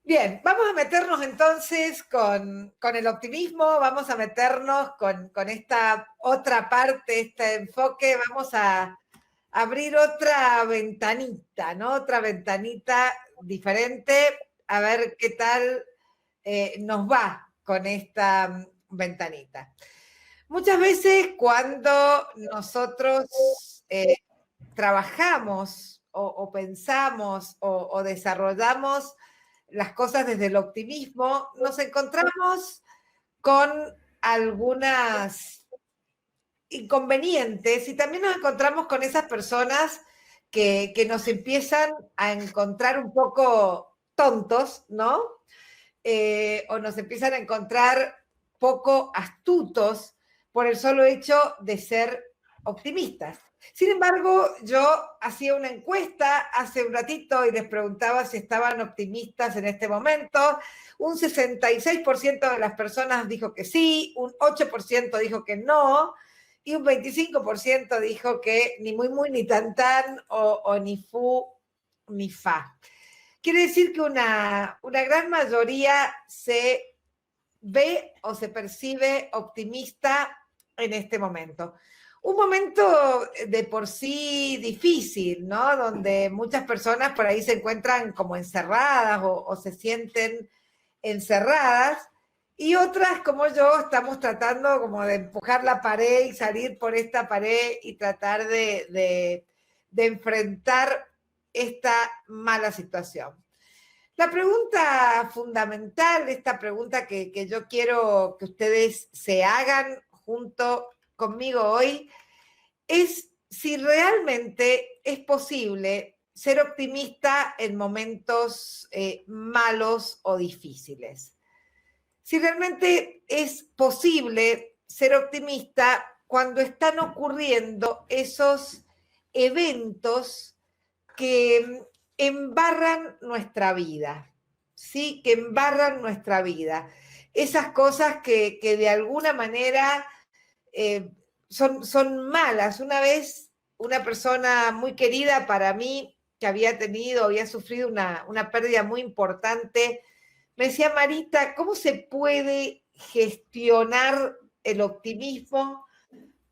Bien, vamos a meternos entonces con el optimismo, vamos a meternos con esta otra parte, este enfoque, vamos a abrir otra ventanita, ¿no? Otra ventanita diferente, a ver qué tal nos va con esta ventanita. Muchas veces cuando nosotros trabajamos o pensamos o desarrollamos las cosas desde el optimismo, nos encontramos con algunas inconvenientes y también nos encontramos con esas personas que nos empiezan a encontrar un poco tontos, ¿no? O nos empiezan a encontrar poco astutos por el solo hecho de ser optimistas. Sin embargo, yo hacía una encuesta hace un ratito y les preguntaba si estaban optimistas en este momento. Un 66% de las personas dijo que sí, un 8% dijo que no, y un 25% dijo que ni muy, muy, ni tan, tan, o ni fu, ni fa. Quiere decir que una gran mayoría se ve o se percibe optimista en este momento. Un momento de por sí difícil, ¿no? Donde muchas personas por ahí se encuentran como encerradas o se sienten encerradas y otras como yo estamos tratando como de empujar la pared y salir por esta pared y tratar de enfrentar esta mala situación. La pregunta fundamental, esta pregunta que yo quiero que ustedes se hagan junto conmigo hoy, es si realmente es posible ser optimista en momentos malos o difíciles. Si realmente es posible ser optimista cuando están ocurriendo esos eventos que embarran nuestra vida, ¿sí? Que embarran nuestra vida. Esas cosas que de alguna manera son malas. Una vez una persona muy querida para mí, que había sufrido una pérdida muy importante, me decía, Marita, ¿cómo se puede gestionar el optimismo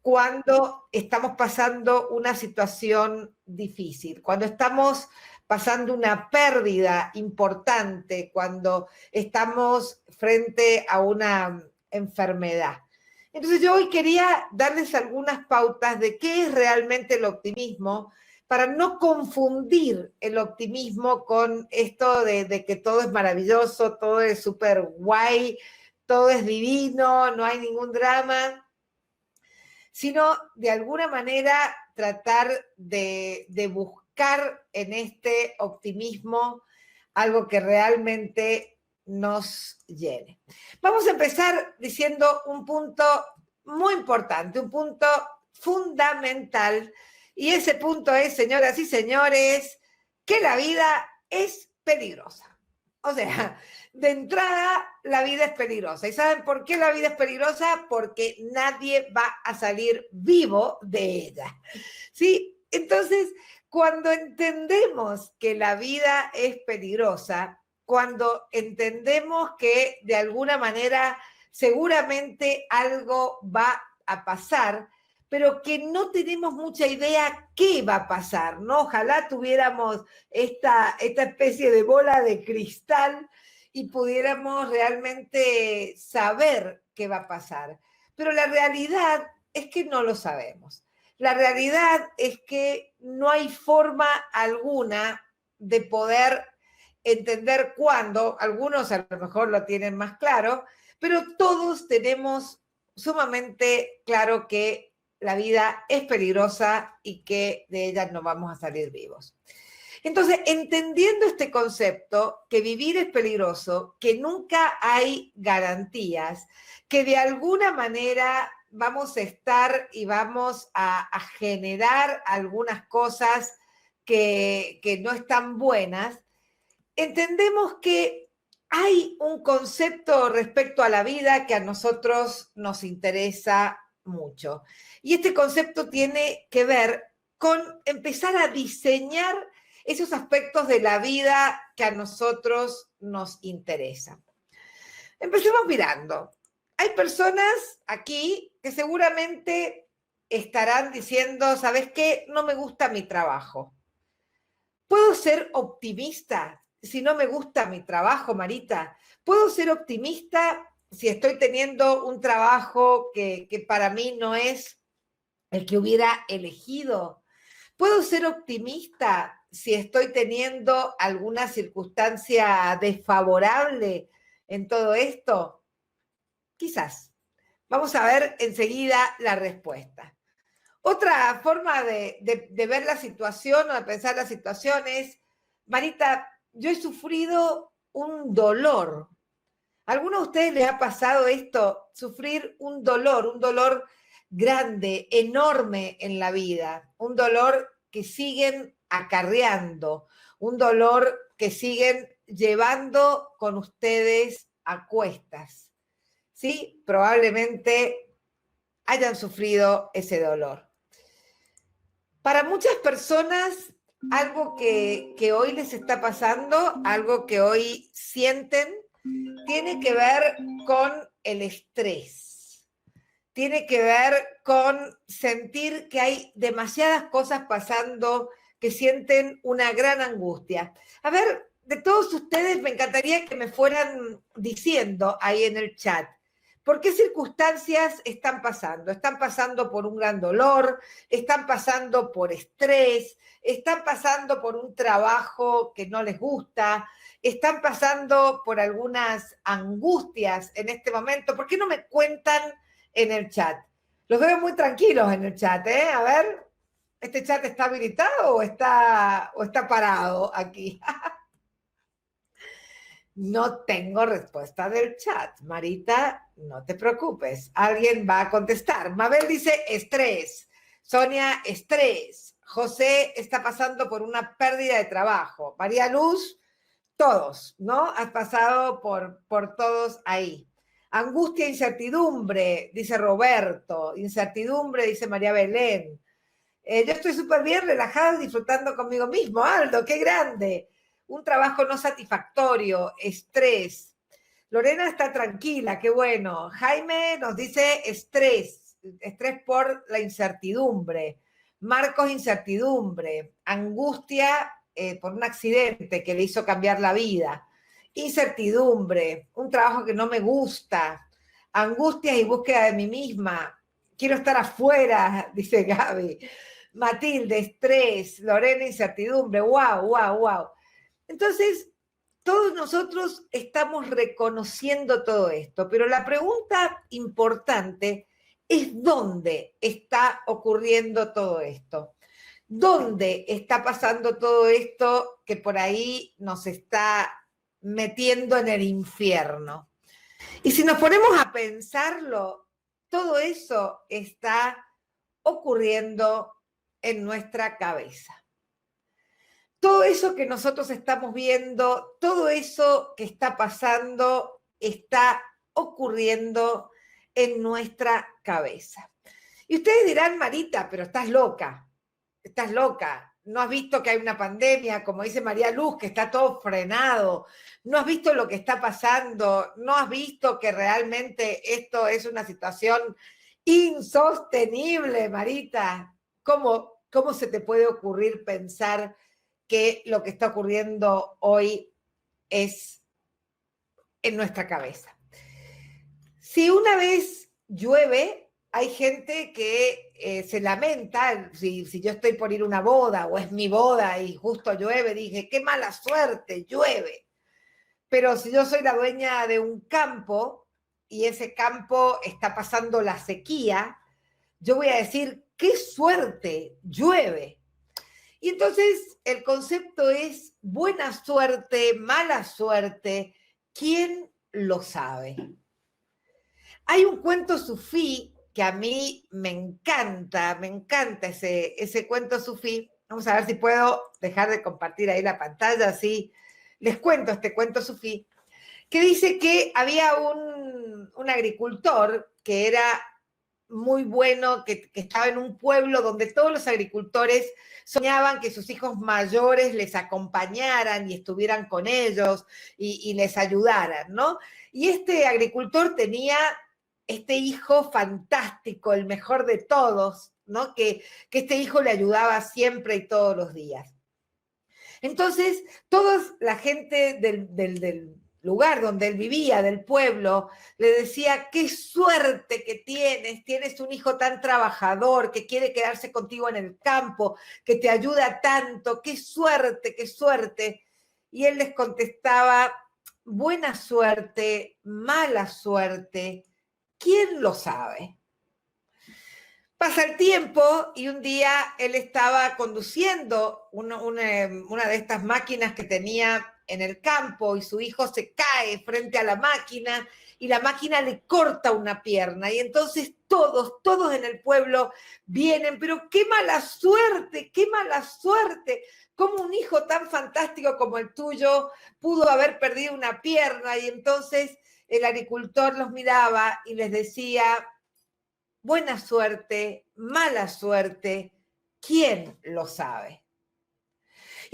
cuando estamos pasando una situación difícil, cuando estamos pasando una pérdida importante, cuando estamos frente a una enfermedad? Entonces yo hoy quería darles algunas pautas de qué es realmente el optimismo para no confundir el optimismo con esto de que todo es maravilloso, todo es súper guay, todo es divino, no hay ningún drama, sino de alguna manera tratar de buscar en este optimismo algo que realmente nos llene. Vamos a empezar diciendo un punto muy importante, un punto fundamental, y ese punto es, señoras y señores, que la vida es peligrosa. O sea, de entrada, la vida es peligrosa. ¿Y saben por qué la vida es peligrosa? Porque nadie va a salir vivo de ella. ¿Sí? Entonces, cuando entendemos que la vida es peligrosa, cuando entendemos que de alguna manera seguramente algo va a pasar, pero que no tenemos mucha idea qué va a pasar, ¿no? Ojalá tuviéramos esta especie de bola de cristal y pudiéramos realmente saber qué va a pasar. Pero la realidad es que no lo sabemos. La realidad es que no hay forma alguna de poder entender cuándo, algunos a lo mejor lo tienen más claro, pero todos tenemos sumamente claro que la vida es peligrosa y que de ella no vamos a salir vivos. Entonces, entendiendo este concepto, que vivir es peligroso, que nunca hay garantías, que de alguna manera vamos a estar y vamos a generar algunas cosas que no están buenas, entendemos que hay un concepto respecto a la vida que a nosotros nos interesa mucho. Y este concepto tiene que ver con empezar a diseñar esos aspectos de la vida que a nosotros nos interesa. Empecemos mirando. Hay personas aquí que seguramente estarán diciendo, ¿sabes qué? No me gusta mi trabajo. ¿Puedo ser optimista si no me gusta mi trabajo, Marita? ¿Puedo ser optimista si estoy teniendo un trabajo que para mí no es el que hubiera elegido? ¿Puedo ser optimista si estoy teniendo alguna circunstancia desfavorable en todo esto? Quizás. Vamos a ver enseguida la respuesta. Otra forma de ver la situación o de pensar la situación es, Marita, yo he sufrido un dolor. ¿A alguno de ustedes les ha pasado esto? Sufrir un dolor grande, enorme en la vida, un dolor que siguen acarreando, un dolor que siguen llevando con ustedes a cuestas. ¿Sí? Probablemente hayan sufrido ese dolor. Para muchas personas, algo que hoy les está pasando, algo que hoy sienten, tiene que ver con el estrés. Tiene que ver con sentir que hay demasiadas cosas pasando, que sienten una gran angustia. A ver, de todos ustedes me encantaría que me fueran diciendo ahí en el chat, ¿por qué circunstancias están pasando? ¿Están pasando por un gran dolor? ¿Están pasando por estrés? ¿Están pasando por un trabajo que no les gusta? ¿Están pasando por algunas angustias en este momento? ¿Por qué no me cuentan en el chat? Los veo muy tranquilos en el chat, ¿eh? A ver, ¿este chat está habilitado o está parado aquí? No tengo respuesta del chat. Marita, no te preocupes. Alguien va a contestar. Mabel dice estrés. Sonia, estrés. José está pasando por una pérdida de trabajo. María Luz, todos, ¿no? Has pasado por todos ahí. Angustia, incertidumbre, dice Roberto. Incertidumbre, dice María Belén. Yo estoy súper bien, relajada, disfrutando conmigo mismo. Aldo, qué grande. Un trabajo no satisfactorio, estrés. Lorena está tranquila, qué bueno. Jaime nos dice estrés por la incertidumbre. Marcos, incertidumbre. Angustia por un accidente que le hizo cambiar la vida. Incertidumbre, un trabajo que no me gusta. Angustias y búsqueda de mí misma. Quiero estar afuera, dice Gaby. Matilde, estrés. Lorena, incertidumbre. Wow, wow, wow. Entonces, todos nosotros estamos reconociendo todo esto, pero la pregunta importante es dónde está ocurriendo todo esto. ¿Dónde está pasando todo esto que por ahí nos está metiendo en el infierno? Y si nos ponemos a pensarlo, todo eso está ocurriendo en nuestra cabeza. Todo eso que nosotros estamos viendo, todo eso que está pasando, está ocurriendo en nuestra cabeza. Y ustedes dirán, Marita, pero estás loca, no has visto que hay una pandemia, como dice María Luz, que está todo frenado, no has visto lo que está pasando, no has visto que realmente esto es una situación insostenible, Marita. ¿Cómo se te puede ocurrir pensar que lo que está ocurriendo hoy es en nuestra cabeza? Si una vez llueve, hay gente que se lamenta, si yo estoy por ir a una boda o es mi boda y justo llueve, dije, qué mala suerte, llueve. Pero si yo soy la dueña de un campo y ese campo está pasando la sequía, yo voy a decir, qué suerte, llueve. Y entonces el concepto es buena suerte, mala suerte, ¿quién lo sabe? Hay un cuento sufí que a mí me encanta ese cuento sufí. Vamos a ver si puedo dejar de compartir ahí la pantalla, así les cuento este cuento sufí, que dice que había un agricultor que era muy bueno que estaba en un pueblo donde todos los agricultores soñaban que sus hijos mayores les acompañaran y estuvieran con ellos y les ayudaran, ¿no? Y este agricultor tenía este hijo fantástico, el mejor de todos, ¿no? Que este hijo le ayudaba siempre y todos los días. Entonces, toda la gente del lugar donde él vivía, del pueblo, le decía, qué suerte que tienes un hijo tan trabajador, que quiere quedarse contigo en el campo, que te ayuda tanto, qué suerte, qué suerte. Y él les contestaba, buena suerte, mala suerte, ¿quién lo sabe? Pasa el tiempo y un día él estaba conduciendo una de estas máquinas que tenía en el campo y su hijo se cae frente a la máquina y la máquina le corta una pierna. Y entonces todos en el pueblo vienen, pero qué mala suerte, qué mala suerte. ¿Cómo un hijo tan fantástico como el tuyo pudo haber perdido una pierna? Y entonces el agricultor los miraba y les decía, buena suerte, mala suerte, ¿quién lo sabe?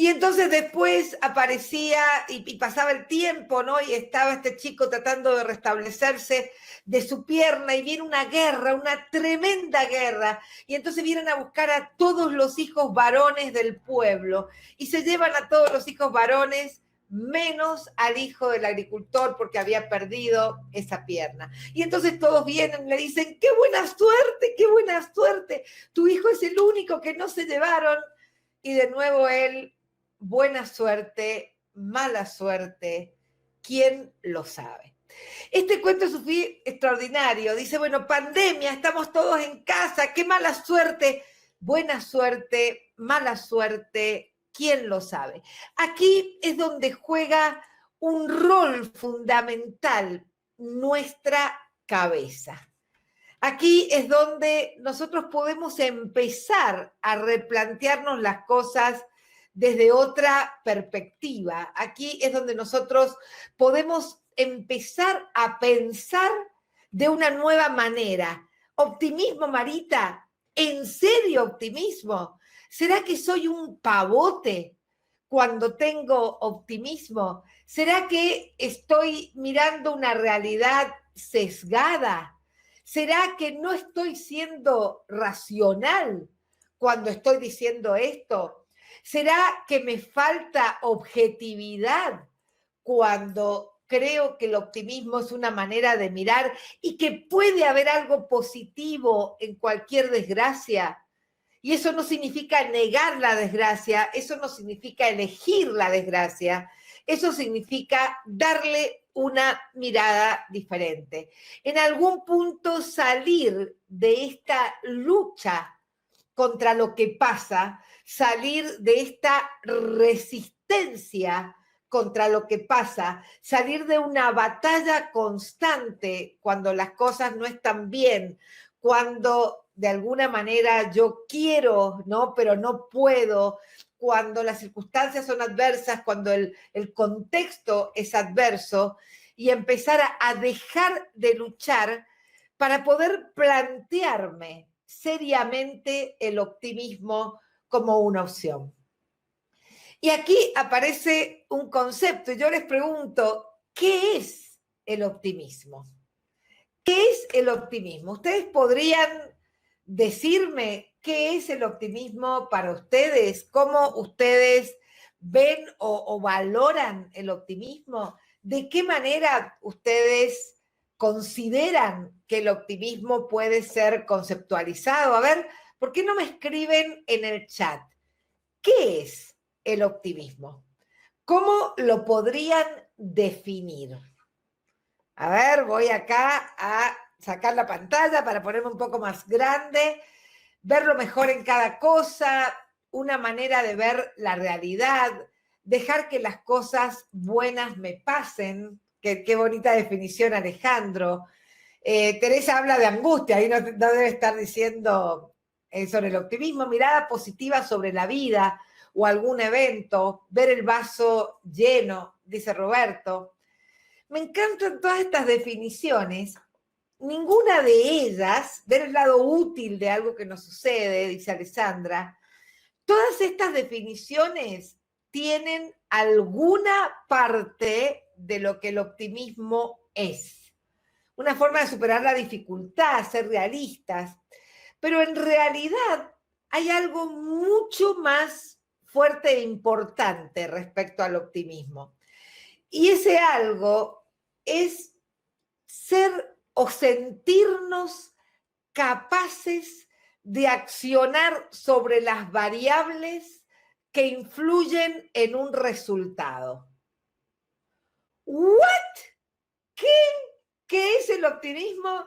Y entonces después aparecía y pasaba el tiempo, ¿no? Y estaba este chico tratando de restablecerse de su pierna y viene una guerra, una tremenda guerra. Y entonces vienen a buscar a todos los hijos varones del pueblo y se llevan a todos los hijos varones menos al hijo del agricultor porque había perdido esa pierna. Y entonces todos vienen y le dicen, qué buena suerte, tu hijo es el único que no se llevaron. Y de nuevo él, buena suerte, mala suerte, ¿quién lo sabe? Este cuento es extraordinario. Dice, bueno, pandemia, estamos todos en casa, qué mala suerte, buena suerte, mala suerte, ¿quién lo sabe? Aquí es donde juega un rol fundamental nuestra cabeza. Aquí es donde nosotros podemos empezar a replantearnos las cosas desde otra perspectiva. Aquí es donde nosotros podemos empezar a pensar de una nueva manera. Optimismo, Marita, ¿en serio optimismo? ¿Será que soy un pavote cuando tengo optimismo? ¿Será que estoy mirando una realidad sesgada? ¿Será que no estoy siendo racional cuando estoy diciendo esto? ¿Será que me falta objetividad cuando creo que el optimismo es una manera de mirar y que puede haber algo positivo en cualquier desgracia? Y eso no significa negar la desgracia, eso no significa elegir la desgracia, eso significa darle una mirada diferente. En algún punto salir de esta lucha contra lo que pasa, salir de esta resistencia contra lo que pasa, salir de una batalla constante cuando las cosas no están bien, cuando de alguna manera yo quiero, ¿no? Pero no puedo, cuando las circunstancias son adversas, cuando el contexto es adverso, y empezar a dejar de luchar para poder plantearme seriamente el optimismo como una opción. Y aquí aparece un concepto, y yo les pregunto, ¿qué es el optimismo? ¿Qué es el optimismo? ¿Ustedes podrían decirme qué es el optimismo para ustedes? ¿Cómo ustedes ven o valoran el optimismo? ¿De qué manera ustedes consideran que el optimismo puede ser conceptualizado? A ver, ¿por qué no me escriben en el chat? ¿Qué es el optimismo? ¿Cómo lo podrían definir? A ver, voy acá a sacar la pantalla para ponerme un poco más grande, verlo mejor en cada cosa, una manera de ver la realidad, dejar que las cosas buenas me pasen. Qué bonita definición, Alejandro. Teresa habla de angustia, ahí no debe estar diciendo sobre el optimismo, mirada positiva sobre la vida o algún evento, ver el vaso lleno, dice Roberto. Me encantan todas estas definiciones ninguna de ellas, ver el lado útil de algo que nos sucede, dice Alessandra, todas estas definiciones tienen alguna parte de lo que el optimismo es. Una forma de superar la dificultad, ser realistas, pero en realidad hay algo mucho más fuerte e importante respecto al optimismo. Y ese algo es ser o sentirnos capaces de accionar sobre las variables que influyen en un resultado. ¿What? ¿Qué? ¿Qué es el optimismo?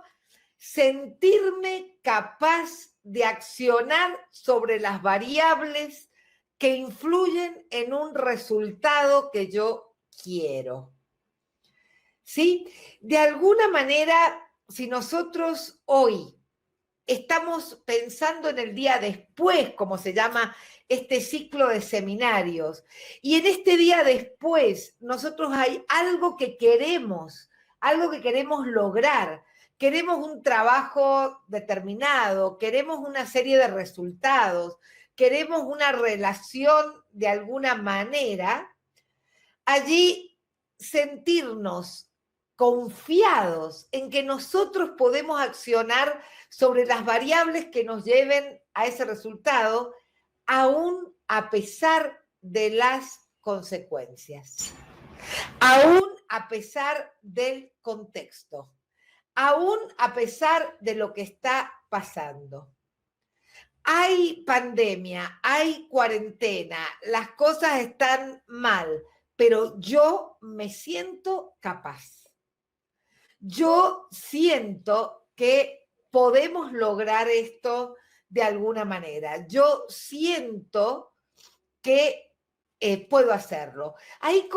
Sentirme capaz de accionar sobre las variables que influyen en un resultado que yo quiero. ¿Sí? De alguna manera, si nosotros hoy estamos pensando en el día después, como se llama este ciclo de seminarios, y en este día después nosotros hay algo que queremos lograr. Queremos un trabajo determinado, queremos una serie de resultados, queremos una relación de alguna manera. Allí sentirnos confiados en que nosotros podemos accionar sobre las variables que nos lleven a ese resultado, aún a pesar de las consecuencias, aún a pesar del contexto, aún a pesar de lo que está pasando. Hay pandemia, hay cuarentena, las cosas están mal, pero yo me siento capaz. Yo siento que podemos lograr esto de alguna manera. Yo siento que puedo hacerlo. Ahí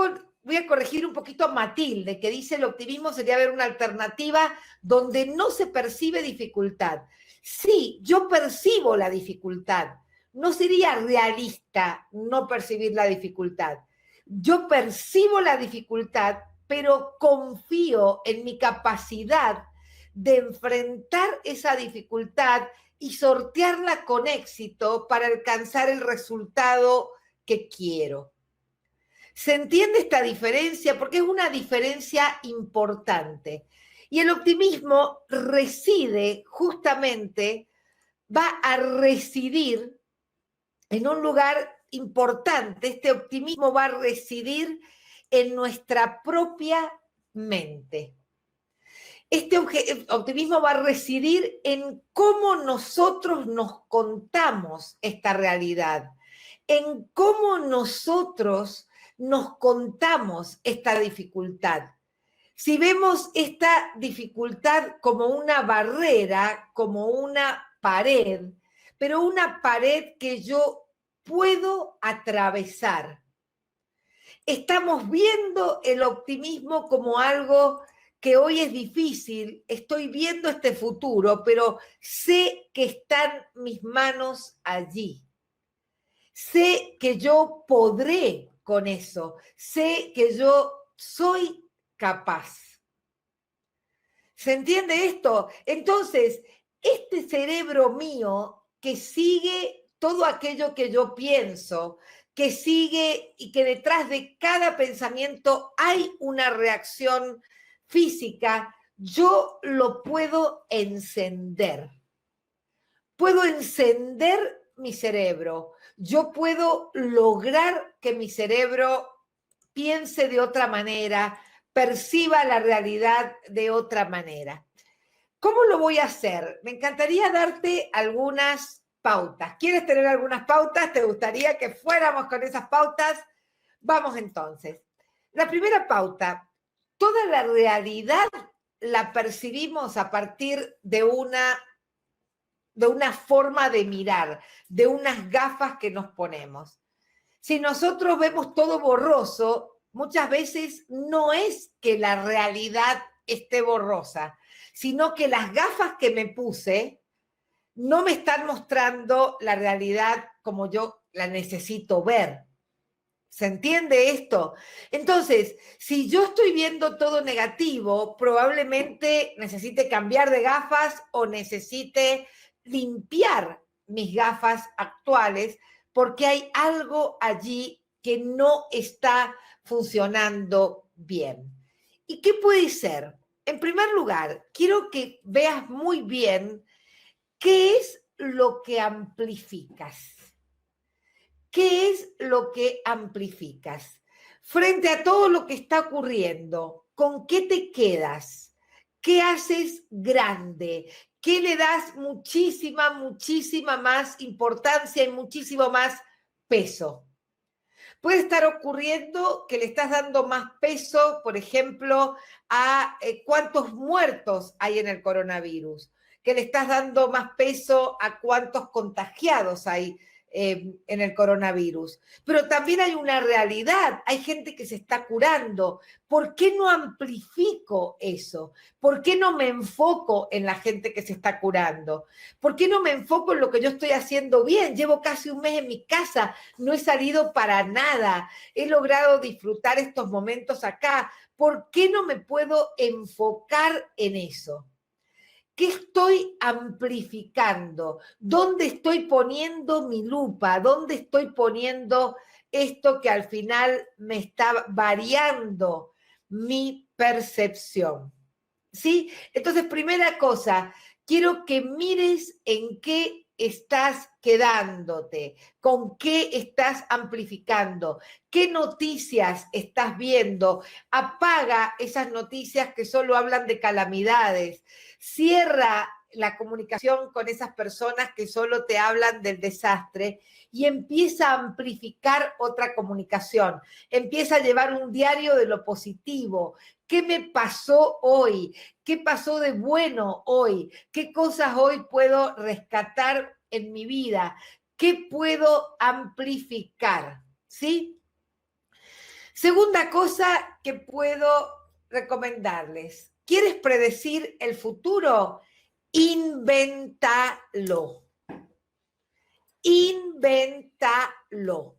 voy a corregir un poquito a Matilde, que dice el optimismo sería ver una alternativa donde no se percibe dificultad. Sí, yo percibo la dificultad. No sería realista no percibir la dificultad. Yo percibo la dificultad, pero confío en mi capacidad de enfrentar esa dificultad y sortearla con éxito para alcanzar el resultado que quiero. ¿Se entiende esta diferencia? Porque es una diferencia importante. Y el optimismo reside justamente, va a residir en un lugar importante. Este optimismo va a residir en nuestra propia mente. Este optimismo va a residir en cómo nosotros nos contamos esta realidad, en cómo nosotros nos contamos esta dificultad. Si vemos esta dificultad como una barrera, como una pared, pero una pared que yo puedo atravesar. Estamos viendo el optimismo como algo que hoy es difícil, estoy viendo este futuro, pero sé que están mis manos allí. Sé que yo podré con eso, sé que yo soy capaz. ¿Se entiende esto? Entonces, este cerebro mío que sigue todo aquello que yo pienso, que sigue y que detrás de cada pensamiento hay una reacción física, yo lo puedo encender. Puedo encender mi cerebro. Yo puedo lograr que mi cerebro piense de otra manera, perciba la realidad de otra manera. ¿Cómo lo voy a hacer? Me encantaría darte algunas pautas. ¿Quieres tener algunas pautas? ¿Te gustaría que fuéramos con esas pautas? Vamos entonces. La primera pauta, toda la realidad la percibimos a partir de una forma de mirar, de unas gafas que nos ponemos. Si nosotros vemos todo borroso, muchas veces no es que la realidad esté borrosa, sino que las gafas que me puse no me están mostrando la realidad como yo la necesito ver. ¿Se entiende esto? Entonces, si yo estoy viendo todo negativo, probablemente necesite cambiar de gafas o necesite limpiar mis gafas actuales porque hay algo allí que no está funcionando bien. ¿Y qué puede ser? En primer lugar, quiero que veas muy bien qué es lo que amplificas. ¿Qué es lo que amplificas? Frente a todo lo que está ocurriendo, ¿con qué te quedas? ¿Qué haces grande? ¿Qué le das muchísima, muchísima más importancia y muchísimo más peso? Puede estar ocurriendo que le estás dando más peso, por ejemplo, a cuántos muertos hay en el coronavirus, que le estás dando más peso a cuántos contagiados hay en el coronavirus. Pero también hay una realidad, hay gente que se está curando. ¿Por qué no amplifico eso? ¿Por qué no me enfoco en la gente que se está curando? ¿Por qué no me enfoco en lo que yo estoy haciendo bien? Llevo casi un mes en mi casa, no he salido para nada, he logrado disfrutar estos momentos acá. ¿Por qué no me puedo enfocar en eso? ¿Qué estoy amplificando? ¿Dónde estoy poniendo mi lupa? ¿Dónde estoy poniendo esto que al final me está variando mi percepción? ¿Sí? Entonces, primera cosa, quiero que mires en qué estás quedándote, con qué estás amplificando, qué noticias estás viendo. Apaga esas noticias que solo hablan de calamidades. Cierra la comunicación con esas personas que solo te hablan del desastre y empieza a amplificar otra comunicación. Empieza a llevar un diario de lo positivo. ¿Qué me pasó hoy? ¿Qué pasó de bueno hoy? ¿Qué cosas hoy puedo rescatar en mi vida? ¿Qué puedo amplificar? ¿Sí? Segunda cosa que puedo recomendarles. ¿Quieres predecir el futuro? Invéntalo. Invéntalo.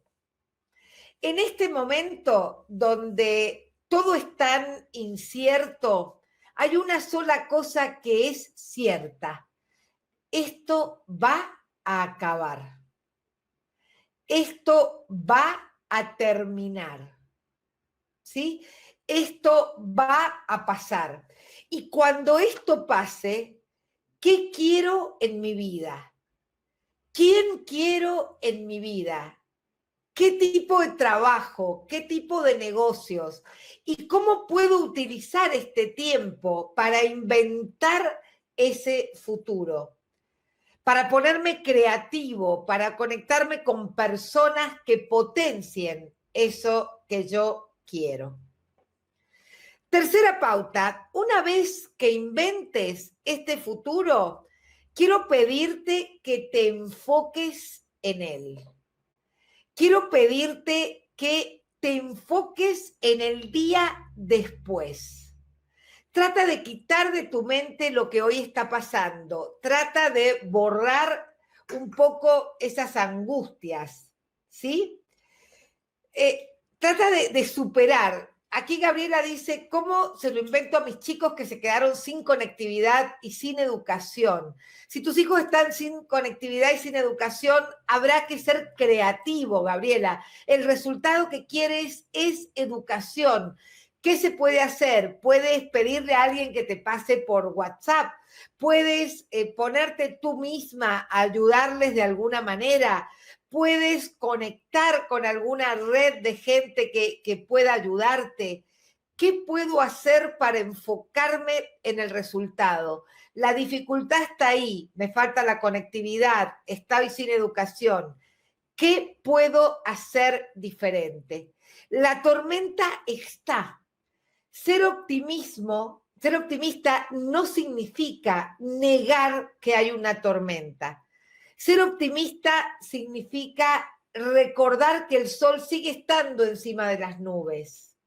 En este momento donde todo es tan incierto, hay una sola cosa que es cierta. Esto va a acabar. Esto va a terminar. ¿Sí? Esto va a pasar. Y cuando esto pase, ¿qué quiero en mi vida? ¿Quién quiero en mi vida? ¿Qué tipo de trabajo? ¿Qué tipo de negocios? ¿Y cómo puedo utilizar este tiempo para inventar ese futuro? Para ponerme creativo, para conectarme con personas que potencien eso que yo quiero. Tercera pauta, una vez que inventes este futuro, quiero pedirte que te enfoques en él. Quiero pedirte que te enfoques en el día después. Trata de quitar de tu mente lo que hoy está pasando. Trata de borrar un poco esas angustias, ¿sí? Trata de superar. Aquí Gabriela dice, ¿cómo se lo invento a mis chicos que se quedaron sin conectividad y sin educación? Si tus hijos están sin conectividad y sin educación, habrá que ser creativo, Gabriela. El resultado que quieres es educación. ¿Qué se puede hacer? Puedes pedirle a alguien que te pase por WhatsApp. Puedes ponerte tú misma a ayudarles de alguna manera. Puedes conectar con alguna red de gente que pueda ayudarte. ¿Qué puedo hacer para enfocarme en el resultado? La dificultad está ahí, me falta la conectividad, estoy sin educación. ¿Qué puedo hacer diferente? La tormenta está. Ser optimista no significa negar que hay una tormenta. Ser optimista significa recordar que el sol sigue estando encima de las nubes.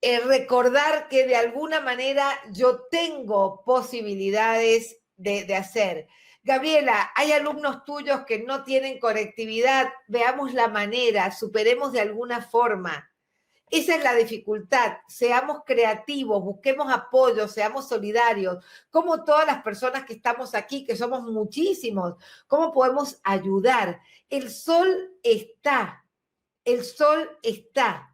Recordar que de alguna manera yo tengo posibilidades de hacer. Gabriela, hay alumnos tuyos que no tienen conectividad, veamos la manera, superemos de alguna forma. Esa es la dificultad, seamos creativos, busquemos apoyo, seamos solidarios, como todas las personas que estamos aquí, que somos muchísimos, ¿cómo podemos ayudar? El sol está, el sol está.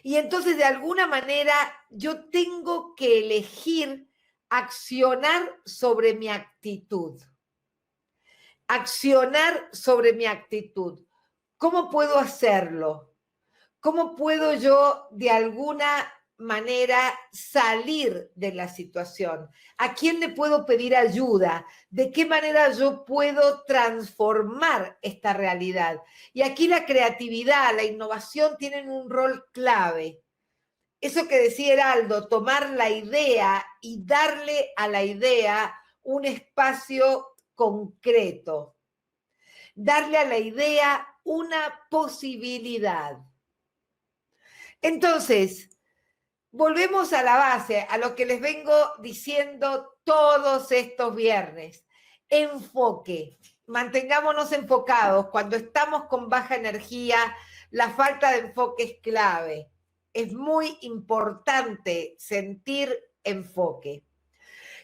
Y entonces de alguna manera yo tengo que elegir accionar sobre mi actitud. Accionar sobre mi actitud. ¿Cómo puedo hacerlo? ¿Cómo puedo yo de alguna manera salir de la situación? ¿A quién le puedo pedir ayuda? ¿De qué manera yo puedo transformar esta realidad? Y aquí la creatividad, la innovación tienen un rol clave. Eso que decía Heraldo, tomar la idea y darle a la idea un espacio concreto. Darle a la idea una posibilidad. Entonces, volvemos a la base, a lo que les vengo diciendo todos estos viernes. Enfoque. Mantengámonos enfocados. Cuando estamos con baja energía, la falta de enfoque es clave. Es muy importante sentir enfoque.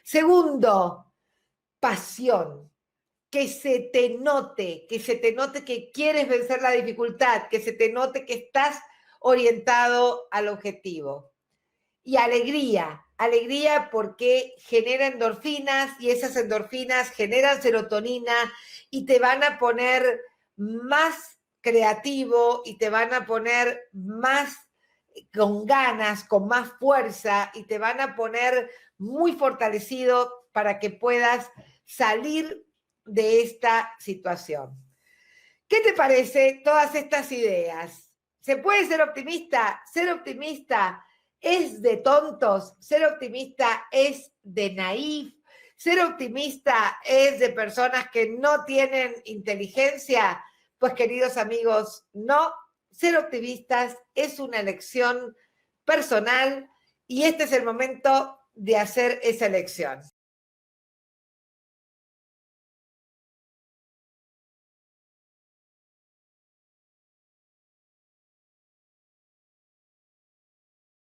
Segundo, pasión. Que se te note que quieres vencer la dificultad, que se te note que estás orientado al objetivo. Y alegría porque genera endorfinas y esas endorfinas generan serotonina y te van a poner más creativo y te van a poner más con ganas, con más fuerza y te van a poner muy fortalecido para que puedas salir de esta situación. ¿Qué te parece todas estas ideas? ¿Se puede ser optimista? Ser optimista es de tontos, ser optimista es de naif, ser optimista es de personas que no tienen inteligencia. Pues queridos amigos, no, ser optimistas es una elección personal y este es el momento de hacer esa elección.